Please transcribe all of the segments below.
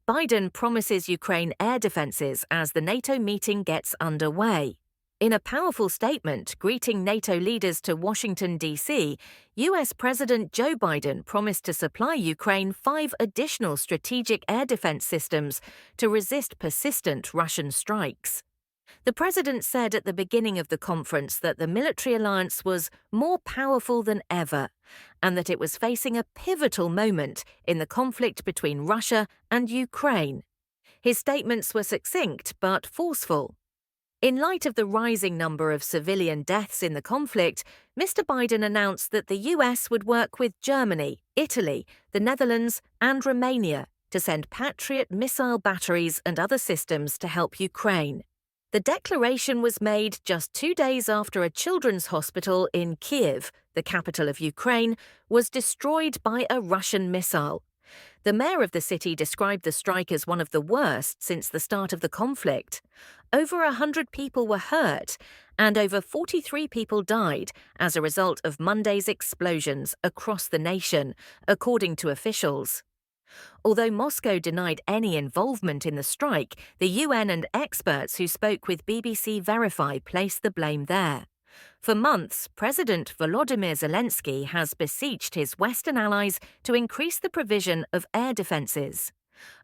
Biden promises Ukraine air defenses as the NATO meeting gets underway. In a powerful statement greeting NATO leaders to Washington, D.C., U.S. President Joe Biden promised to supply Ukraine 5 additional strategic air defense systems to resist persistent Russian strikes. The president said at the beginning of the conference that the military alliance was more powerful than ever and that it was facing a pivotal moment in the conflict between Russia and Ukraine. His statements were succinct but forceful. In light of the rising number of civilian deaths in the conflict, Mr. Biden announced that the US would work with Germany, Italy, the Netherlands, and Romania to send Patriot missile batteries and other systems to help Ukraine. The declaration was made just 2 days after a children's hospital in Kyiv, the capital of Ukraine, was destroyed by a Russian missile. The mayor of the city described the strike as one of the worst since the start of the conflict. Over 100 people were hurt, and over 43 people died as a result of Monday's explosions across the nation, according to officials. Although Moscow denied any involvement in the strike, the UN and experts who spoke with BBC Verify placed the blame there. For months, President Volodymyr Zelensky has beseeched his Western allies to increase the provision of air defences.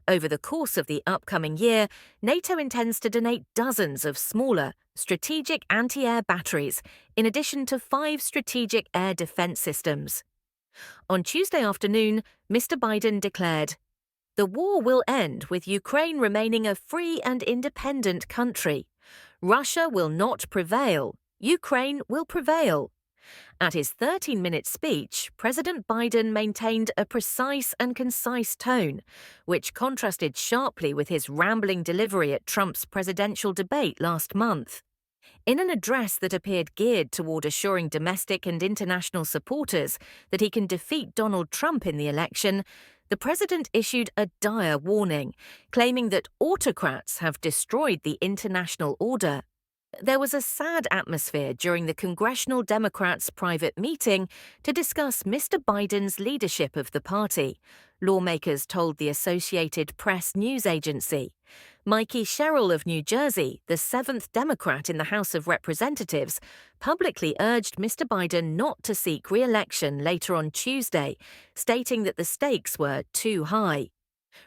Over the course of the upcoming year, NATO intends to donate dozens of smaller, strategic anti-air batteries, in addition to 5 strategic air defence systems. On Tuesday afternoon, Mr. Biden declared, "The war will end with Ukraine remaining a free and independent country. Russia will not prevail. Ukraine will prevail." At his 13-minute speech, President Biden maintained a precise and concise tone, which contrasted sharply with his rambling delivery at Trump's presidential debate last month. In an address that appeared geared toward assuring domestic and international supporters that he can defeat Donald Trump in the election, the president issued a dire warning, claiming that autocrats have destroyed the international order. There was a sad atmosphere during the Congressional Democrats' private meeting to discuss Mr. Biden's leadership of the party, lawmakers told the Associated Press news agency. Mikey Sherrill of New Jersey, the 7th Democrat in the House of Representatives, publicly urged Mr. Biden not to seek re-election later on Tuesday, stating that the stakes were too high.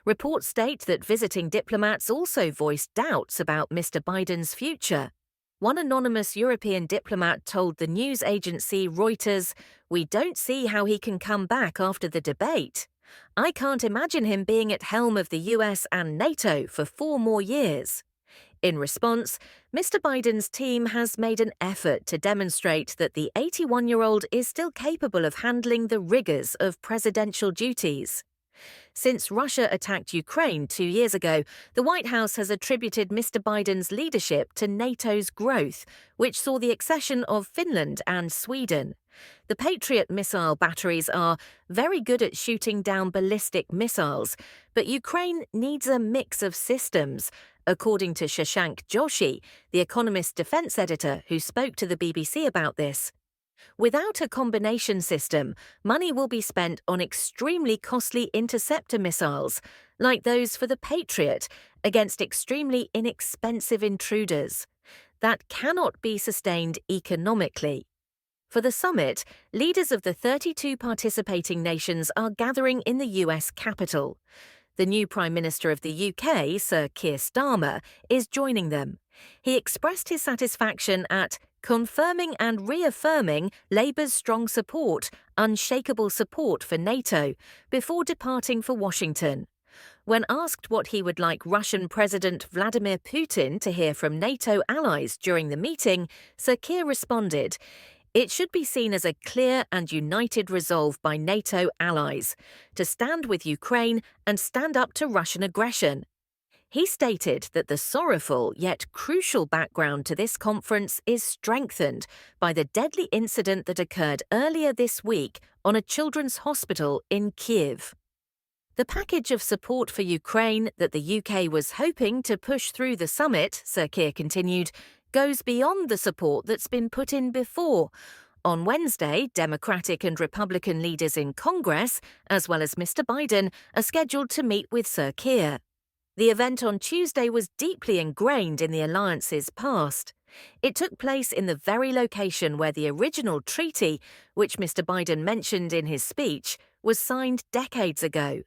Reports state that visiting diplomats also voiced doubts about Mr. Biden's future. One anonymous European diplomat told the news agency Reuters, "We don't see how he can come back after the debate. I can't imagine him being at helm of the US and NATO for 4 more years." In response, Mr. Biden's team has made an effort to demonstrate that the 81-year-old is still capable of handling the rigors of presidential duties. Since Russia attacked Ukraine 2 years ago, the White House has attributed Mr. Biden's leadership to NATO's growth, which saw the accession of Finland and Sweden. The Patriot missile batteries are very good at shooting down ballistic missiles, but Ukraine needs a mix of systems, according to Shashank Joshi, the Economist defense editor who spoke to the BBC about this. Without a combination system, money will be spent on extremely costly interceptor missiles, like those for the Patriot, against extremely inexpensive intruders. That cannot be sustained economically. For the summit, leaders of the 32 participating nations are gathering in the US capital. The new Prime Minister of the UK, Sir Keir Starmer, is joining them. He expressed his satisfaction at confirming and reaffirming Labour's strong support, unshakable support for NATO, before departing for Washington. When asked what he would like Russian President Vladimir Putin to hear from NATO allies during the meeting, Sir Keir responded, "It should be seen as a clear and united resolve by NATO allies to stand with Ukraine and stand up to Russian aggression." He stated that the sorrowful yet crucial background to this conference is strengthened by the deadly incident that occurred earlier this week on a children's hospital in Kyiv. The package of support for Ukraine that the UK was hoping to push through the summit, Sir Keir continued, goes beyond the support that's been put in before. On Wednesday, Democratic and Republican leaders in Congress, as well as Mr. Biden, are scheduled to meet with Sir Keir. The event on Tuesday was deeply ingrained in the alliance's past. It took place in the very location where the original treaty, which Mr. Biden mentioned in his speech, was signed decades ago.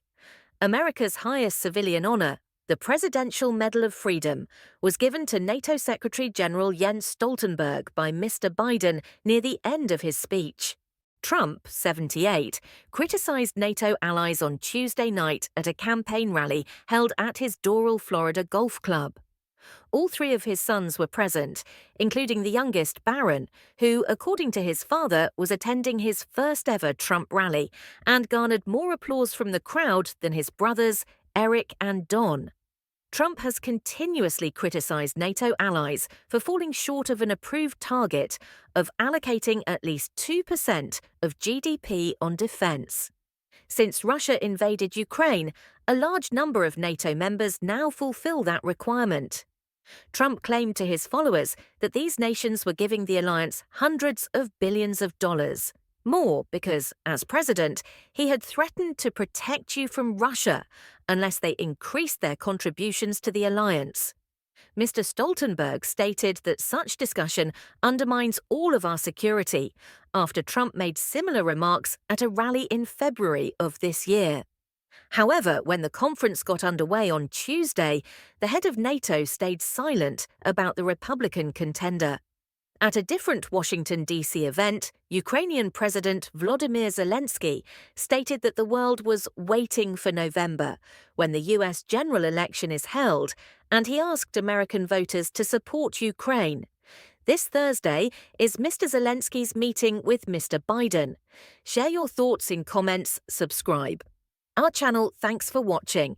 America's highest civilian honor, the Presidential Medal of Freedom, was given to NATO Secretary-General Jens Stoltenberg by Mr. Biden near the end of his speech. Trump, 78, criticized NATO allies on Tuesday night at a campaign rally held at his Doral, Florida golf club. All three of his sons were present, including the youngest, Barron, who, according to his father, was attending his first-ever Trump rally and garnered more applause from the crowd than his brothers, Eric and Don. Trump has continuously criticized NATO allies for falling short of an approved target of allocating at least 2% of GDP on defense. Since Russia invaded Ukraine, a large number of NATO members now fulfill that requirement. Trump claimed to his followers that these nations were giving the alliance hundreds of billions of dollars. More because, as president, he had threatened to protect you from Russia unless they increased their contributions to the alliance. Mr. Stoltenberg stated that such discussion undermines all of our security, after Trump made similar remarks at a rally in February of this year. However, when the conference got underway on Tuesday, the head of NATO stayed silent about the Republican contender. At a different Washington, D.C. event, Ukrainian President Volodymyr Zelensky stated that the world was waiting for November, when the U.S. general election is held, and he asked American voters to support Ukraine. This Thursday is Mr. Zelensky's meeting with Mr. Biden. Share your thoughts in comments, subscribe. Our channel, thanks for watching.